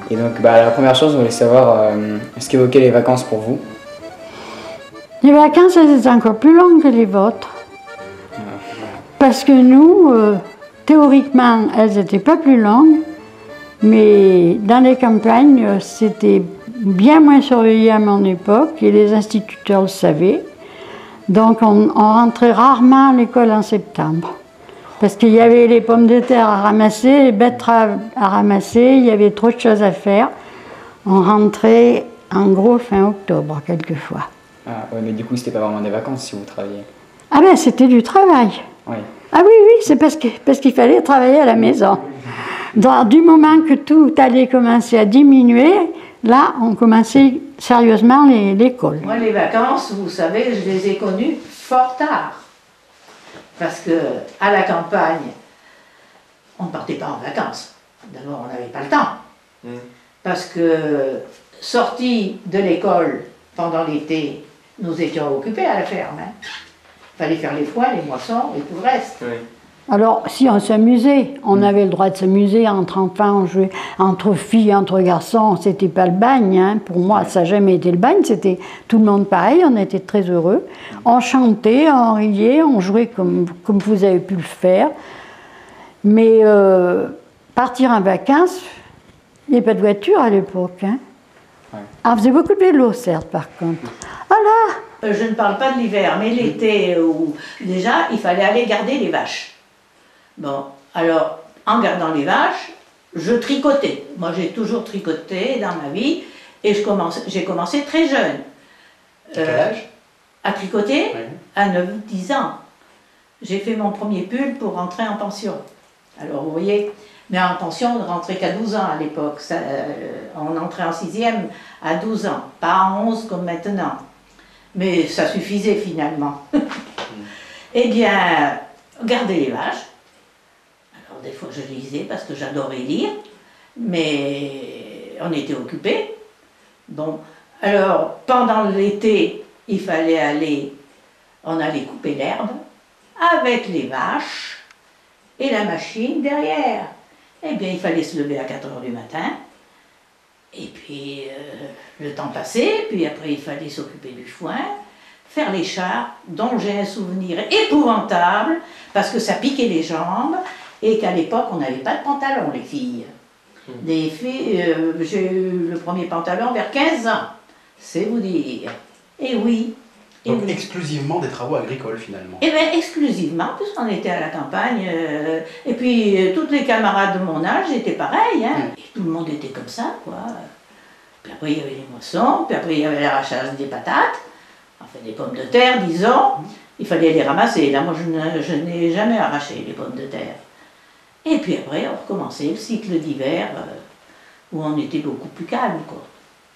Et donc la première chose, je voulais savoir ce qu'évoquaient les vacances pour vous. Les vacances, elles étaient encore plus longues que les vôtres. Parce que nous, théoriquement, elles n'étaient pas plus longues, mais dans les campagnes, c'était bien moins surveillé à mon époque, et les instituteurs le savaient. Donc on rentrait rarement à l'école en septembre. Parce qu'il y avait les pommes de terre à ramasser, les betteraves à ramasser, il y avait trop de choses à faire. On rentrait en gros fin octobre, quelquefois. Ah ouais, mais du coup, c'était pas vraiment des vacances si vous travailliez. Ah ben, c'était du travail. Oui. Ah oui, oui, c'est parce qu'il fallait travailler à la maison. Donc, du moment que tout allait commencer à diminuer, là, on commençait sérieusement l'école. Moi, les vacances, vous savez, je les ai connues fort tard. Parce que à la campagne, on ne partait pas en vacances. D'abord, on n'avait pas le temps. Parce que, sortis de l'école pendant l'été, nous étions occupés à la ferme. Il fallait faire les foins, les moissons et tout le reste. Oui. Alors, si on s'amusait, on avait le droit de s'amuser entre enfants, on jouait entre filles, entre garçons, c'était pas le bagne. Hein. Pour moi, ça n'a jamais été le bagne, c'était tout le monde pareil, on était très heureux. On chantait, on riait, on jouait comme vous avez pu le faire. Mais partir en vacances, il n'y avait pas de voiture à l'époque. Hein. Ouais. On faisait beaucoup de vélo, certes, par contre. Ah là! Je ne parle pas de l'hiver, mais l'été, où déjà, il fallait aller garder les vaches. Bon, alors, en gardant les vaches, je tricotais. Moi, j'ai toujours tricoté dans ma vie, et j'ai commencé très jeune. Quel âge? À tricoter, Oui. à 9-10 ans. J'ai fait mon premier pull pour rentrer en pension. Alors, vous voyez, mais en pension, on ne rentrait qu'à 12 ans à l'époque. On entrait en 6e à 12 ans, pas à 11 comme maintenant. Mais ça suffisait finalement. Eh bien, garder les vaches. Alors des fois je lisais parce que j'adorais lire, mais on était occupés. Bon, alors pendant l'été, il fallait on allait couper l'herbe avec les vaches et la machine derrière. Eh bien, il fallait se lever à 4 h du matin. Et puis, le temps passait, puis après il fallait s'occuper du foin, faire les chars, dont j'ai un souvenir épouvantable, parce que ça piquait les jambes, et qu'à l'époque, on n'avait pas de pantalon, les filles. Les filles, j'ai eu le premier pantalon vers 15 ans, c'est vous dire. Et oui. Donc exclusivement des travaux agricoles, finalement. Eh bien, exclusivement, puisqu'on était à la campagne, et puis toutes les camarades de mon âge étaient pareils, hein. Et tout le monde était comme ça, quoi. Puis après, il y avait les moissons, puis après, il y avait l'arrachage des patates, enfin des pommes de terre, disons. Il fallait les ramasser. Là, moi, je n'ai jamais arraché les pommes de terre. Et puis après, on recommençait le cycle d'hiver, où on était beaucoup plus calme, quoi.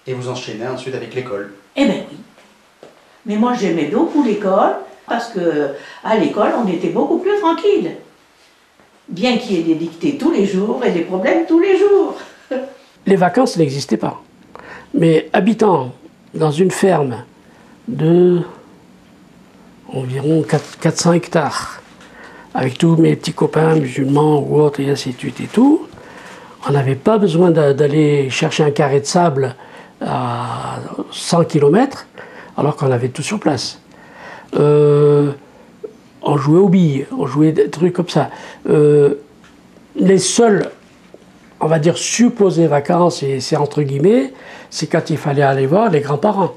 Et vous enchaînez ensuite avec l'école? Eh bien oui. Mais moi, j'aimais beaucoup l'école, parce qu'à l'école, on était beaucoup plus tranquille. Bien qu'il y ait des dictées tous les jours et des problèmes tous les jours. Les vacances n'existaient pas. Mais habitant dans une ferme de environ 400 hectares, avec tous mes petits copains musulmans ou autres, et ainsi de suite et tout, on n'avait pas besoin d'aller chercher un carré de sable à 100 km, alors qu'on avait tout sur place. On jouait aux billes, on jouait des trucs comme ça. Les seules, on va dire, supposées vacances, et c'est entre guillemets, c'est quand il fallait aller voir les grands-parents.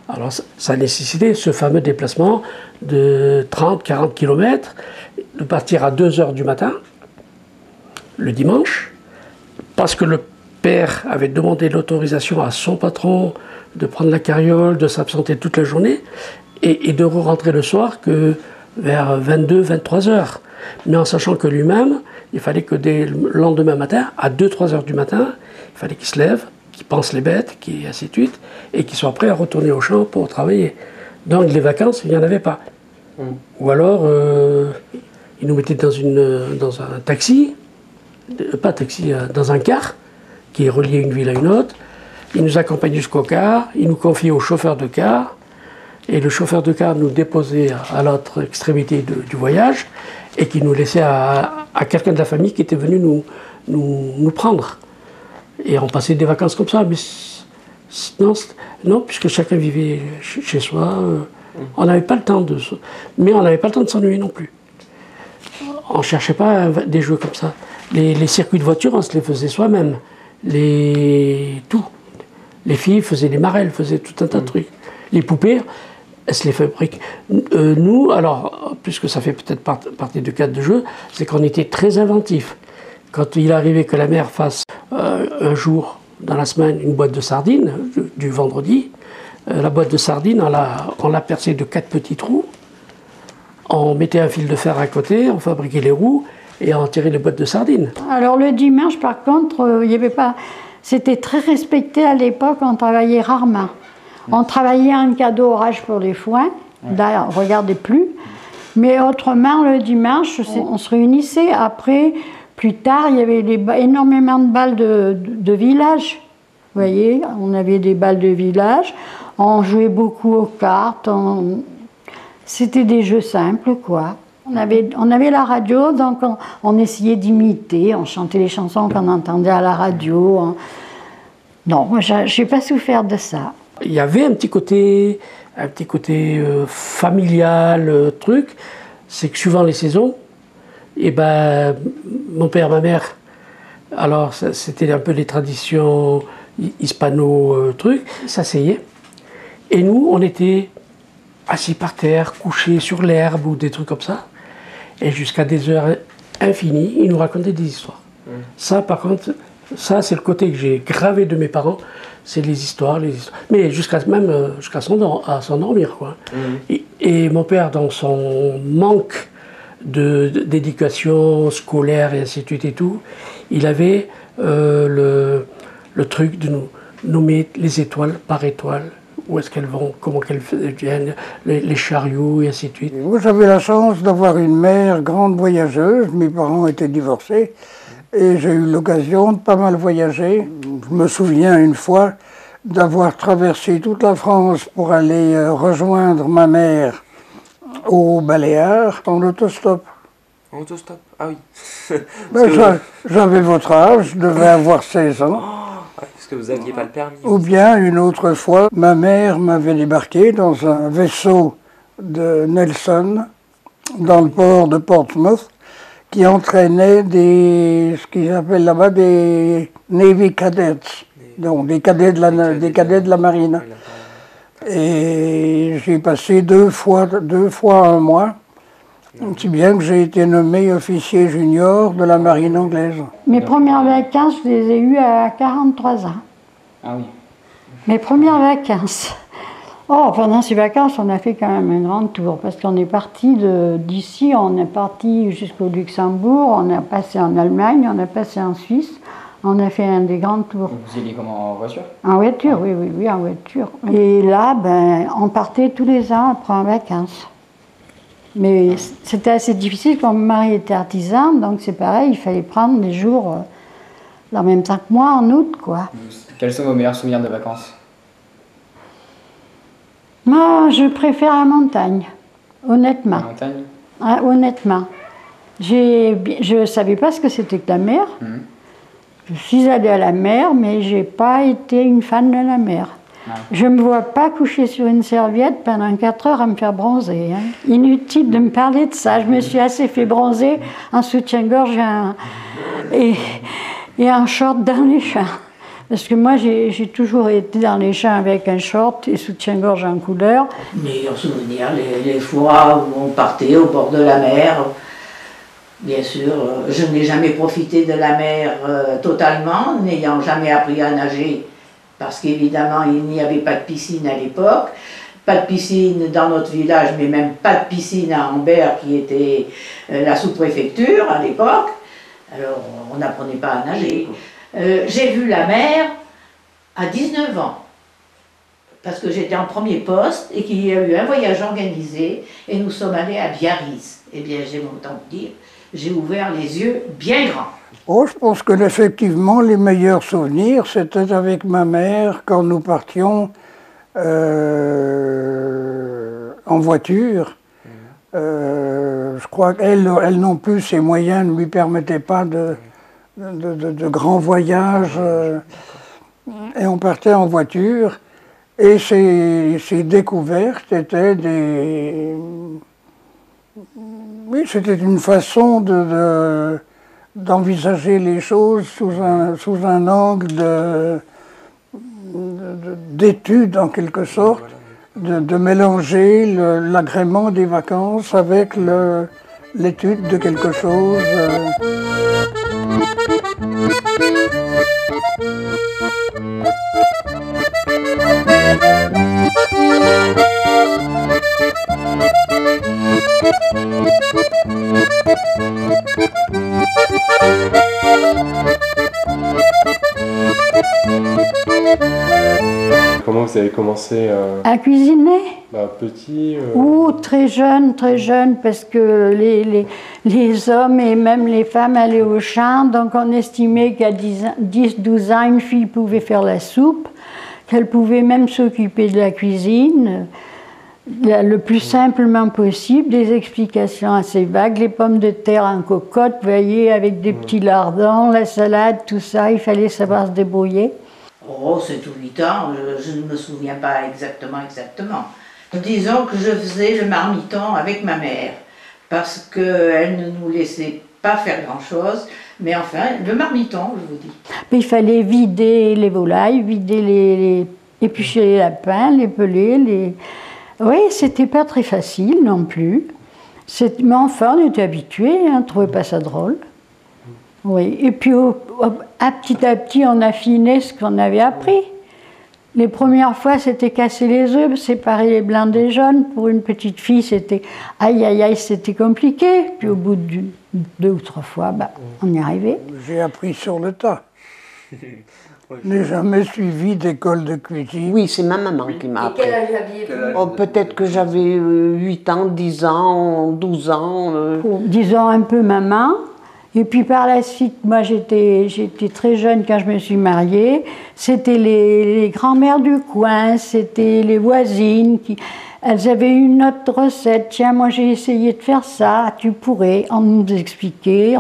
Alors ça nécessitait ce fameux déplacement de 30-40 km, de partir à 2 h du matin, le dimanche, parce que le père avait demandé l'autorisation à son patron de prendre la carriole, de s'absenter toute la journée, et de rentrer le soir que vers 22-23 h. Mais en sachant que lui-même, il fallait que dès le lendemain matin, à 2-3 h du matin, il fallait qu'il se lève, qu'il pense les bêtes, et ainsi de suite, et qu'il soit prêt à retourner au champ pour travailler. Donc les vacances, il n'y en avait pas. Ou alors, il nous mettait dans un taxi, pas taxi, dans un car qui est relié une ville à une autre. Il nous accompagnait jusqu'au car, il nous confiait au chauffeur de car, et le chauffeur de car nous déposait à l'autre extrémité du voyage, et qui nous laissait à quelqu'un de la famille qui était venu nous prendre. Et on passait des vacances comme ça, mais non, puisque chacun vivait chez soi. On n'avait pas le temps mais on n'avait pas le temps de s'ennuyer non plus. On ne cherchait pas des jeux comme ça. Les circuits de voiture, on se les faisait soi-même. Tout. Les filles faisaient les marelles, faisaient tout un tas de trucs. Les poupées, elles se les fabriquent. Nous, alors, puisque ça fait peut-être partie du cadre de jeu, c'est qu'on était très inventifs. Quand il arrivait que la mère fasse un jour dans la semaine une boîte de sardines, du vendredi, la boîte de sardines, on l'a percée de 4 petits trous, on mettait un fil de fer à côté, on fabriquait les roues et on tirait les boîtes de sardines. Alors le dimanche, par contre, il n'y avait pas... C'était très respecté à l'époque, on travaillait rarement. On travaillait en cas d'orage pour les foins, là on ne regardait plus. Mais autrement, le dimanche, on se réunissait. Après, plus tard, il y avait énormément de balles de village. Vous voyez, on avait des balles de village, on jouait beaucoup aux cartes, c'était des jeux simples, quoi. On avait la radio, donc on essayait d'imiter, on chantait les chansons qu'on entendait à la radio. Non, moi, je n'ai pas souffert de ça. Il y avait un petit côté familial, truc, c'est que suivant les saisons, et ben, mon père, ma mère, alors c'était un peu les traditions hispano, truc, s'asseyaient, et nous, on était assis par terre, couchés sur l'herbe ou des trucs comme ça, et jusqu'à des heures infinies, ils nous racontaient des histoires. Ça, par contre, ça, c'est le côté que j'ai gravé de mes parents, c'est les histoires. Mais jusqu'à s'endormir, quoi. Et mon père, dans son manque d'éducation scolaire et ainsi de suite et tout, il avait le truc de nous nommer les étoiles par étoile. Où est-ce qu'elles vont, comment qu'elles viennent, les chariots et ainsi de suite. Moi, j'avais la chance d'avoir une mère grande voyageuse. Mes parents étaient divorcés et j'ai eu l'occasion de pas mal voyager. Je me souviens une fois d'avoir traversé toute la France pour aller rejoindre ma mère aux Baléares en autostop. En autostop? Ah oui. J'avais votre âge, je devais avoir 16 ans. Parce que vous n'aviez pas le permis. Ou bien, une autre fois, ma mère m'avait débarqué dans un vaisseau de Nelson, dans le port de Portsmouth, qui entraînait ce qu'ils appellent là-bas des Navy Cadets, donc des cadets de la marine. Et j'ai passé deux fois un mois, si bien que j'ai été nommé officier junior de la marine anglaise. Mes premières vacances, je les ai eues à 43 ans. Ah oui. Mes premières vacances. Oh, pendant ces vacances, on a fait quand même un grand tour, parce qu'on est parti d'ici, on est parti jusqu'au Luxembourg, on a passé en Allemagne, on a passé en Suisse, on a fait un des grands tours. Vous y alliez comment, en voiture? En voiture, oui, en voiture. Et là, on partait tous les ans après en vacances. Mais c'était assez difficile, quand mon mari était artisan, donc c'est pareil, il fallait prendre des jours en même temps que moi, en août, quoi. Quels sont vos meilleurs souvenirs de vacances? Moi, je préfère la montagne, honnêtement. La montagne? Ah, honnêtement. Je ne savais pas ce que c'était que la mer. Je suis allée à la mer, mais je n'ai pas été une fan de la mer. Je ne me vois pas coucher sur une serviette pendant 4 heures à me faire bronzer. Hein. Inutile de me parler de ça. Je me suis assez fait bronzer en soutien-gorge et en short dans les champs. Parce que moi, j'ai toujours été dans les champs avec un short et soutien-gorge en couleur. Meilleurs souvenirs, les fois où on partait au bord de la mer. Bien sûr, je n'ai jamais profité de la mer totalement, n'ayant jamais appris à nager. Parce qu'évidemment, il n'y avait pas de piscine à l'époque, pas de piscine dans notre village, mais même pas de piscine à Ambert, qui était la sous-préfecture à l'époque. Alors, on n'apprenait pas à nager. J'ai vu la mer à 19 ans, parce que j'étais en premier poste et qu'il y a eu un voyage organisé, et nous sommes allés à Biarritz. Eh bien, j'ai autant de dire, j'ai ouvert les yeux bien grands. Oh, je pense que effectivement, les meilleurs souvenirs, c'était avec ma mère quand nous partions en voiture. Je crois qu'elle non plus, ses moyens ne lui permettaient pas de grands voyages. Et on partait en voiture. Et ces découvertes étaient des... Oui, c'était une façon d'envisager les choses sous un angle d'étude en quelque sorte, de mélanger l'agrément des vacances avec l'étude de quelque chose. Comment vous avez commencé À cuisiner? Petit Ou très jeune, parce que les hommes et même les femmes allaient au champ, donc on estimait qu'à 10-12 ans, une fille pouvait faire la soupe, qu'elle pouvait même s'occuper de la cuisine, le plus simplement possible, des explications assez vagues, les pommes de terre en cocotte, vous voyez, avec des petits lardons, la salade, tout ça, il fallait savoir se débrouiller. Oh, 7 ou 8 ans, je ne me souviens pas exactement. Disons que je faisais le marmiton avec ma mère, parce qu'elle ne nous laissait pas faire grand-chose, mais enfin, le marmiton, je vous dis. Mais il fallait vider les volailles, éplucher les lapins, les peler, Oui, c'était pas très facile non plus. Mais enfin, on était habitués, on ne trouvait pas ça drôle. Oui, et puis à petit, on affinait ce qu'on avait appris. Les premières fois, c'était casser les œufs, séparer les blancs des jaunes. Pour une petite fille, c'était aïe, aïe, aïe, c'était compliqué. Puis au bout de 2 ou 3 fois, on y arrivait. J'ai appris sur le tas. Je n'ai jamais suivi d'école de cuisine. Oui, c'est ma maman qui m'a appris. Quel âge aviez-vous? Peut-être que j'avais 8 ans, 10 ans, 12 ans. Disons un peu maman. Et puis par la suite, moi j'étais très jeune quand je me suis mariée. C'était les grands-mères du coin, c'était les voisines. Elles avaient une autre recette. Tiens, moi j'ai essayé de faire ça, tu pourrais. On nous expliquait.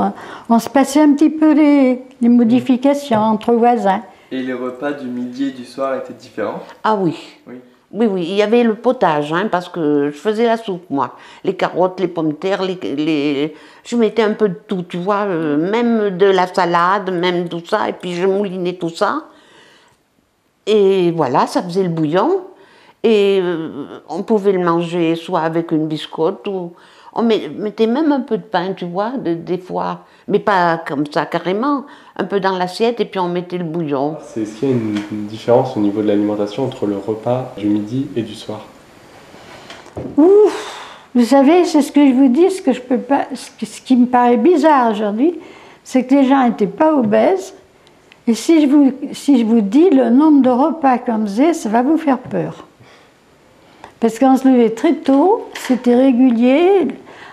On se passait un petit peu les modifications entre voisins. Et les repas du midi et du soir étaient différents? Ah oui. Oui, il y avait le potage, parce que je faisais la soupe, moi. Les carottes, les pommes de terre, je mettais un peu de tout, tu vois, même de la salade, même tout ça, et puis je moulinais tout ça. Et voilà, ça faisait le bouillon. Et on pouvait le manger soit avec une biscotte, ou on mettait même un peu de pain, tu vois, des fois. Mais pas comme ça, carrément. Un peu dans l'assiette, et puis on mettait le bouillon. Est-ce qu'il y a une différence au niveau de l'alimentation entre le repas du midi et du soir? Ouf, vous savez, c'est ce que je vous dis, ce qui me paraît bizarre aujourd'hui, c'est que les gens n'étaient pas obèses. Et si je vous dis le nombre de repas qu'on faisait, ça va vous faire peur. Parce qu'on se levait très tôt, c'était régulier.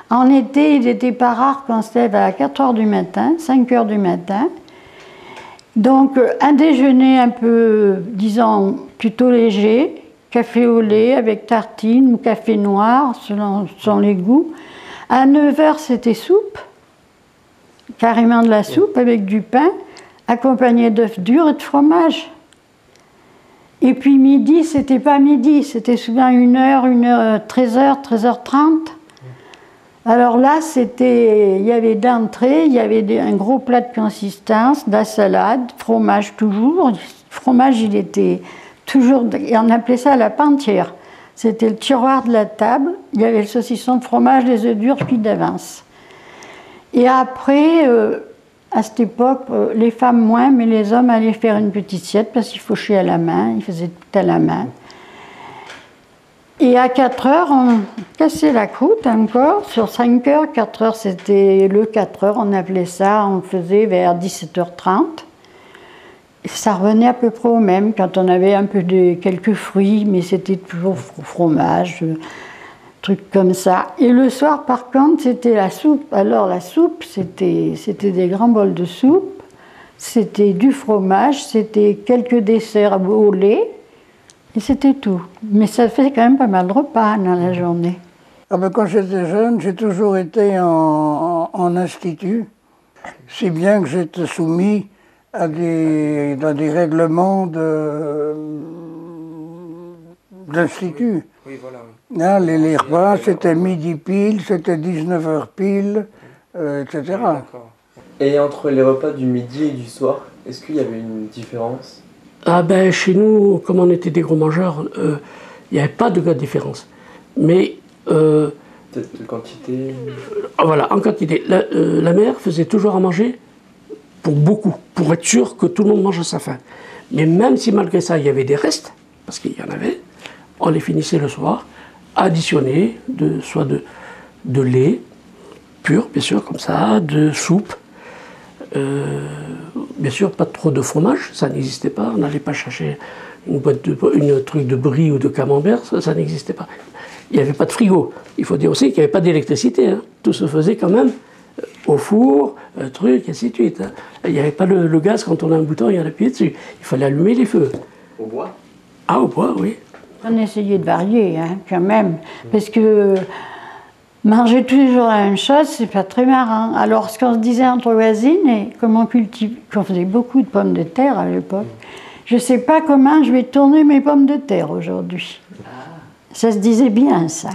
En été, il n'était pas rare qu'on se lève à 4 h du matin, 5 h du matin. Donc, un déjeuner un peu, disons, plutôt léger, café au lait avec tartine ou café noir, selon les goûts. À 9 h, c'était soupe, carrément de la soupe avec du pain, accompagné d'œufs durs et de fromage. Et puis midi, c'était pas midi, c'était souvent 1 h, 13 h, 13 h 30. Alors là, il y avait d'entrée, il y avait un gros plat de consistance, de la salade, fromage toujours. Le fromage, il était toujours, et on appelait ça la pentière. C'était le tiroir de la table, il y avait le saucisson de fromage, les œufs durs cuits d'avance. Et après, à cette époque, les femmes moins, mais les hommes allaient faire une petite sieste parce qu'ils fauchaient à la main, ils faisaient tout à la main. Et à 4 h, on cassait la croûte encore. Sur 5 h, 4 h, c'était le 4 h, on appelait ça. On le faisait vers 17 h 30. Et ça revenait à peu près au même quand on avait un peu quelques fruits, mais c'était toujours fromage, trucs comme ça. Et le soir, par contre, c'était la soupe. Alors la soupe, c'était des grands bols de soupe, c'était du fromage, c'était quelques desserts au lait, et c'était tout. Mais ça fait quand même pas mal de repas dans la journée. Ah ben, quand j'étais jeune, j'ai toujours été en institut, si bien que j'étais soumis à des règlements d'institut. Oui, voilà. Oui. Hein, les repas, c'était midi pile, c'était 19h pile, etc. Oui, d'accord. Et entre les repas du midi et du soir, est-ce qu'il y avait une différence? Ah ben, chez nous, comme on était des gros mangeurs, il n'y avait pas de grande différence. Mais... peut-être de quantité? Voilà, en quantité. La mère faisait toujours à manger pour beaucoup, pour être sûr que tout le monde mange à sa faim. Mais même si malgré ça, il y avait des restes, parce qu'il y en avait, on les finissait le soir, additionnés, soit de lait pur, bien sûr, comme ça, de soupe. Bien sûr, pas trop de fromage, ça n'existait pas. On n'allait pas chercher une truc de brie ou de camembert, ça n'existait pas. Il n'y avait pas de frigo. Il faut dire aussi qu'il n'y avait pas d'électricité. Hein. Tout se faisait quand même au four, truc, et ainsi de suite. Hein. Il n'y avait pas le gaz, quand on a un bouton, il y a appuyé dessus. Il fallait allumer les feux. Au bois? Ah, au bois, oui. On essayait de varier, hein, quand même, parce que manger toujours la même chose, c'est pas très marrant. Alors, ce qu'on se disait entre voisines, et comme qu'on faisait beaucoup de pommes de terre à l'époque, je ne sais pas comment je vais tourner mes pommes de terre aujourd'hui. Ça se disait bien, ça.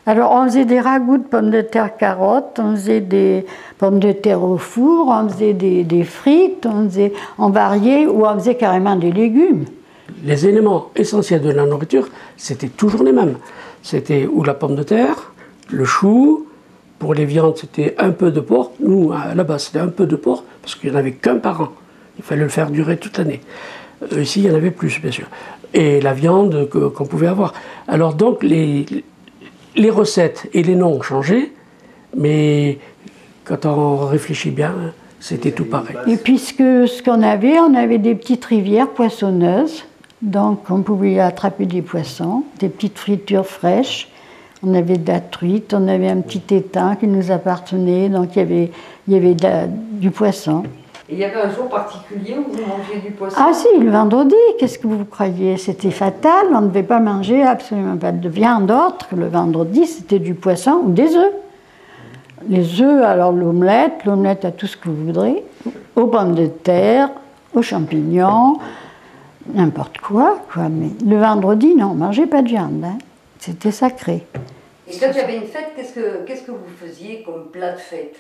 Alors, on faisait des ragoûts de pommes de terre carottes, on faisait des pommes de terre au four, on faisait des frites, on variait, ou on faisait carrément des légumes. Les éléments essentiels de la nourriture, c'était toujours les mêmes. C'était ou la pomme de terre, le chou, pour les viandes, c'était un peu de porc. Nous, là-bas, c'était un peu de porc, parce qu'il n'y en avait qu'un par an. Il fallait le faire durer toute l'année. Ici, il y en avait plus, bien sûr. Et la viande qu'on pouvait avoir. Alors donc, les recettes et les noms ont changé, mais quand on réfléchit bien, c'était tout pareil. Et puis ce qu'on avait, on avait des petites rivières poissonneuses, donc on pouvait attraper des poissons, des petites fritures fraîches. On avait de la truite, on avait un petit étang qui nous appartenait, donc il y avait du poisson. Et il y avait un jour particulier où vous mangiez du poisson? Ah si, le vendredi, qu'est-ce que vous croyez? C'était fatal, on ne devait pas manger absolument pas de viande autre que le vendredi, c'était du poisson ou des œufs. Les œufs, alors l'omelette à tout ce que vous voudrez, aux pommes de terre, aux champignons, n'importe quoi. Mais le vendredi, non, on ne mangeait pas de viande, hein. C'était sacré. Et quand il y avait une fête, qu'est-ce que vous faisiez comme plat de fête?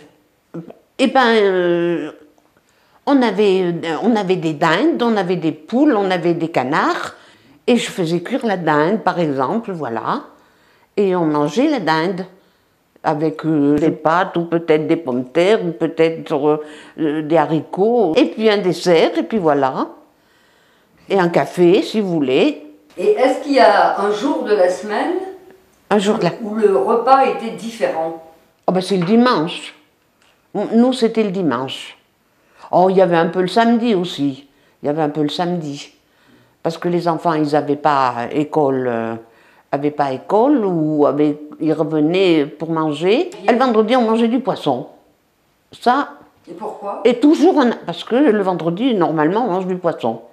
Eh bien, on avait des dindes, on avait des poules, on avait des canards. Et je faisais cuire la dinde, par exemple, voilà. Et on mangeait la dinde avec des pâtes ou peut-être des pommes de terre ou peut-être des haricots. Et puis un dessert, et puis voilà. Et un café, si vous voulez. Et est-ce qu'il y a un jour de la semaine où le repas était différent? Oh ben c'est le dimanche. Nous, c'était le dimanche. Oh, il y avait un peu le samedi aussi. Il y avait un peu le samedi. Parce que les enfants, ils n'avaient pas école, ou ils revenaient pour manger. Et le vendredi, on mangeait du poisson. Ça. Et pourquoi? Et toujours, parce que le vendredi, normalement, on mange du poisson.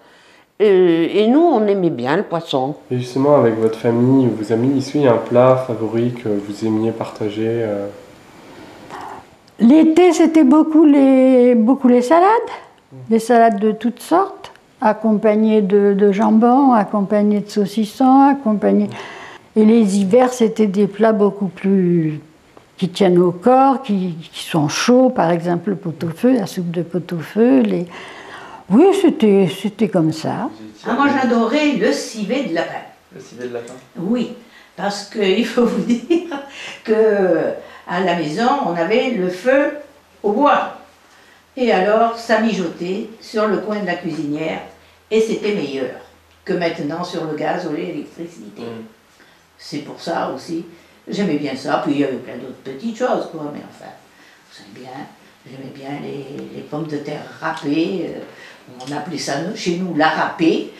Et nous, on aimait bien le poisson. Et justement, avec votre famille ou vos amis, est-ce qu'il y a un plat favori que vous aimiez partager L'été, c'était beaucoup les salades. Des salades de toutes sortes, accompagnées de jambon, accompagnées de saucissons, accompagnées... Et les hivers, c'était des plats beaucoup plus... qui tiennent au corps, qui sont chauds, par exemple le pot-au-feu, la soupe de pot-au-feu. Oui, c'était comme ça. Ah, moi, j'adorais le civet de lapin. Le civet de lapin? Oui, parce qu'il faut vous dire qu'à la maison, on avait le feu au bois. Et alors, ça mijotait sur le coin de la cuisinière, et c'était meilleur que maintenant sur le gaz ou l'électricité. C'est pour ça aussi, j'aimais bien ça. Puis il y avait plein d'autres petites choses, quoi, mais enfin, j'aimais bien les pommes de terre râpées. On appelait ça chez nous la râpée.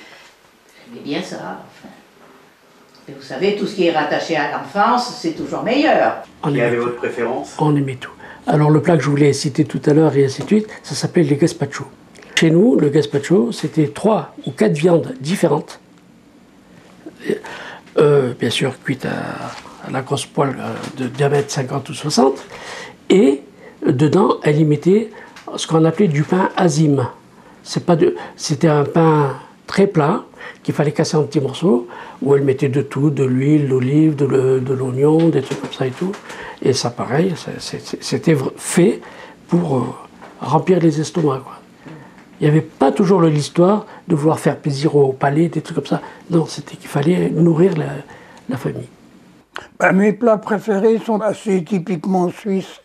J'aimais bien ça, enfin. Et vous savez, tout ce qui est rattaché à l'enfance, c'est toujours meilleur. Quelle avait votre préférence? On aimait tout. Alors le plat que je voulais citer tout à l'heure et ainsi de suite, ça s'appelait les gazpacho. Chez nous, le gazpacho, c'était 3 ou 4 viandes différentes. Bien sûr, cuites à la grosse poêle de diamètre 50 ou 60. Et dedans, elle y mettait ce qu'on appelait du pain azim. C'était un pain très plat qu'il fallait casser en petits morceaux, où elle mettait de tout, de l'huile, d'olive, de l'oignon, des trucs comme ça et tout. Et ça, pareil, c'était fait pour remplir les estomacs, quoi. Il n'y avait pas toujours l'histoire de vouloir faire plaisir au palais, des trucs comme ça. Non, c'était qu'il fallait nourrir la famille. Ben, mes plats préférés sont assez typiquement suisses,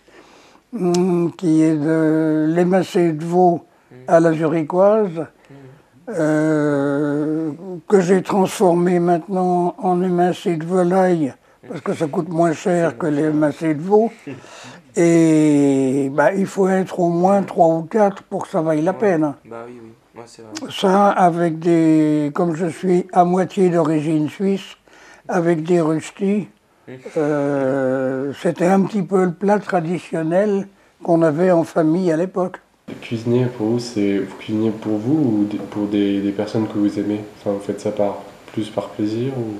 qui est de l'émacé de veau à la zurichoise, que j'ai transformé maintenant en émacé de volaille, parce que ça coûte moins cher que l'émacé de veau. Et bah, il faut être au moins 3 ou 4 pour que ça vaille la peine. Bah oui, oui. Ouais, c'est vrai. Ça, avec des... Comme je suis à moitié d'origine suisse, avec des rösti, c'était un petit peu le plat traditionnel qu'on avait en famille à l'époque. Cuisiner pour vous, c'est vous cuisinez pour vous ou pour des personnes que vous aimez? Enfin, vous faites ça plus par plaisir ou...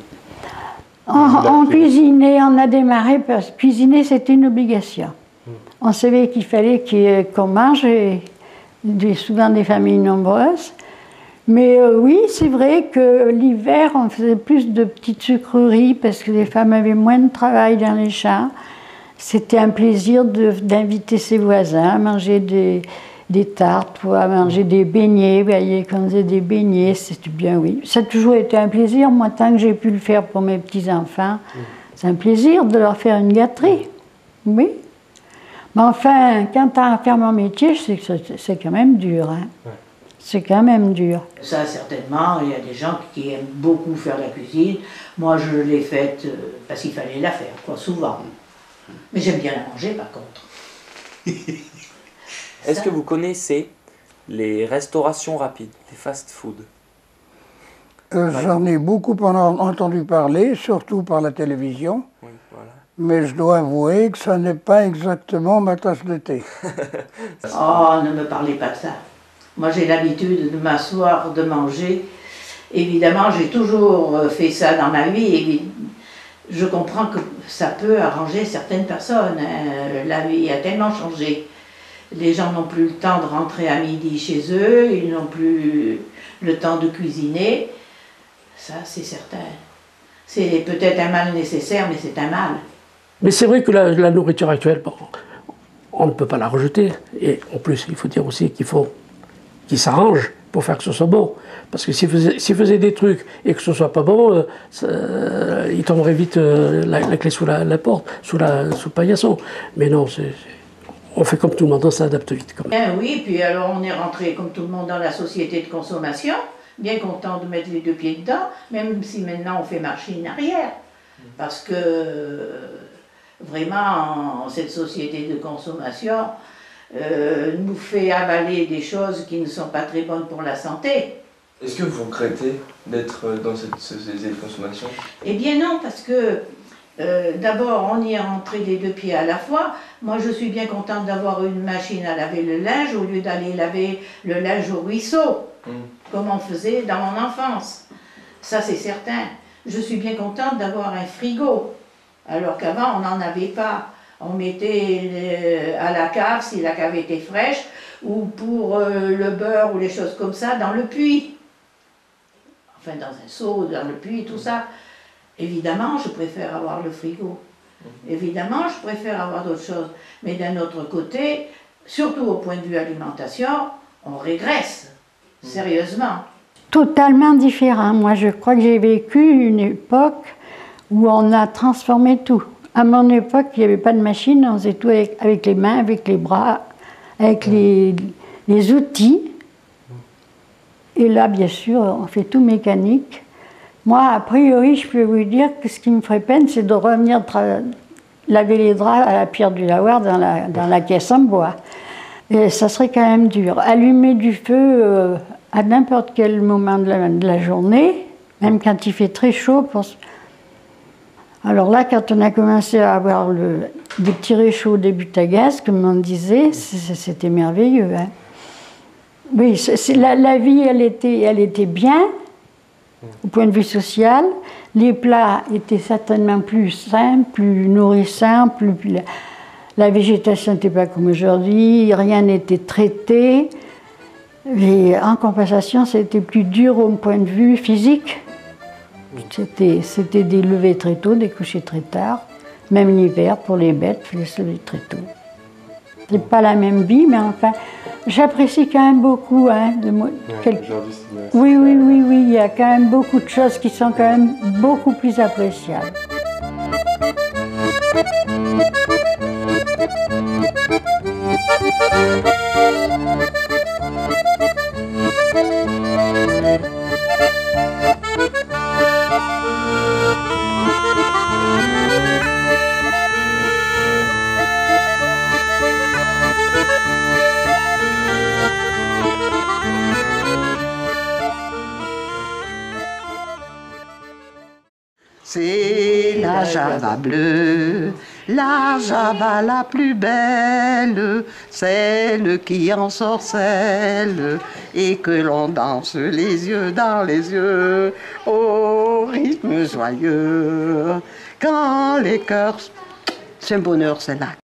On cuisinait, on a démarré parce que cuisiner c'était une obligation. On savait qu'il fallait qu'on mange, souvent des familles nombreuses. Mais oui, c'est vrai que l'hiver, on faisait plus de petites sucreries parce que les femmes avaient moins de travail dans les champs. C'était un plaisir d'inviter ses voisins à manger des tartes ou à manger des beignets. Vous voyez, quand on faisait des beignets, c'était bien, oui. Ça a toujours été un plaisir. Moi, tant que j'ai pu le faire pour mes petits-enfants, c'est un plaisir de leur faire une gâterie. Oui. Mais enfin, quand tu as à faire mon métier, c'est quand même dur. Hein. Ouais. C'est quand même dur. Ça, certainement, il y a des gens qui aiment beaucoup faire la cuisine. Moi, je l'ai faite parce qu'il fallait la faire, quoi, souvent. Mais j'aime bien la manger, par contre. Est-ce que vous connaissez les restaurations rapides, les fast-food? J'en ai beaucoup entendu parler, surtout par la télévision. Oui, voilà. Mais je dois avouer que ça n'est pas exactement ma tasse de thé. Oh, ne me parlez pas de ça. Moi, j'ai l'habitude de m'asseoir, de manger. Évidemment, j'ai toujours fait ça dans ma vie. Et je comprends que ça peut arranger certaines personnes. La vie a tellement changé. Les gens n'ont plus le temps de rentrer à midi chez eux, ils n'ont plus le temps de cuisiner. Ça, c'est certain. C'est peut-être un mal nécessaire, mais c'est un mal. Mais c'est vrai que la nourriture actuelle, bon, on ne peut pas la rejeter. Et en plus, il faut dire aussi qu'ils s'arrangent pour faire que ce soit bon. Parce que s'ils faisaient des trucs et que ce soit pas bon, ils tomberaient vite la clé sous la porte, sous le paillasson. Mais non, on fait comme tout le monde, on s'adapte vite. Quand même. Bien oui, puis alors on est rentré comme tout le monde dans la société de consommation, bien content de mettre les deux pieds dedans, même si maintenant on fait marcher en arrière. Parce que vraiment, cette société de consommation nous fait avaler des choses qui ne sont pas très bonnes pour la santé. Est-ce que vous regrettez d'être dans cette société de consommation? Eh bien non, parce que d'abord, on y est rentré des deux pieds à la fois. Moi, je suis bien contente d'avoir une machine à laver le linge au lieu d'aller laver le linge au ruisseau, comme on faisait dans mon enfance. Ça, c'est certain. Je suis bien contente d'avoir un frigo, alors qu'avant, on n'en avait pas. On mettait à la cave, si la cave était fraîche, ou pour le beurre ou les choses comme ça, dans le puits. Enfin, dans un seau, dans le puits, tout ça. Évidemment, je préfère avoir le frigo. Évidemment, je préfère avoir d'autres choses. Mais d'un autre côté, surtout au point de vue alimentation, on régresse, sérieusement. Totalement différent. Moi, je crois que j'ai vécu une époque où on a transformé tout. À mon époque, il n'y avait pas de machine, on faisait tout avec les mains, avec les bras, avec les outils. Et là, bien sûr, on fait tout mécanique. Moi, a priori, je peux vous dire que ce qui me ferait peine, c'est de revenir laver les draps à la pierre du lavoir dans la caisse en bois. Et ça serait quand même dur. Allumer du feu à n'importe quel moment de la journée, même quand il fait très chaud, Alors là, quand on a commencé à avoir des petits réchauds des Butagas, comme on disait, c'était merveilleux. Hein. Oui, la vie, elle était bien, au point de vue social. Les plats étaient certainement plus simples, plus nourrissants, la végétation n'était pas comme aujourd'hui, rien n'était traité. Et en compensation, c'était plus dur au point de vue physique. C'était des levées très tôt, des couchers très tard. Même l'hiver, pour les bêtes, il fallait se lever très tôt. C'est pas la même vie, mais enfin, j'apprécie quand même beaucoup. Hein, oui, il y a quand même beaucoup de choses qui sont quand même beaucoup plus appréciables. C'est la java bleue, la java la plus belle, celle qui ensorcelle et que l'on danse les yeux dans les yeux au rythme joyeux. Quand les cœurs, c'est un bonheur, c'est là.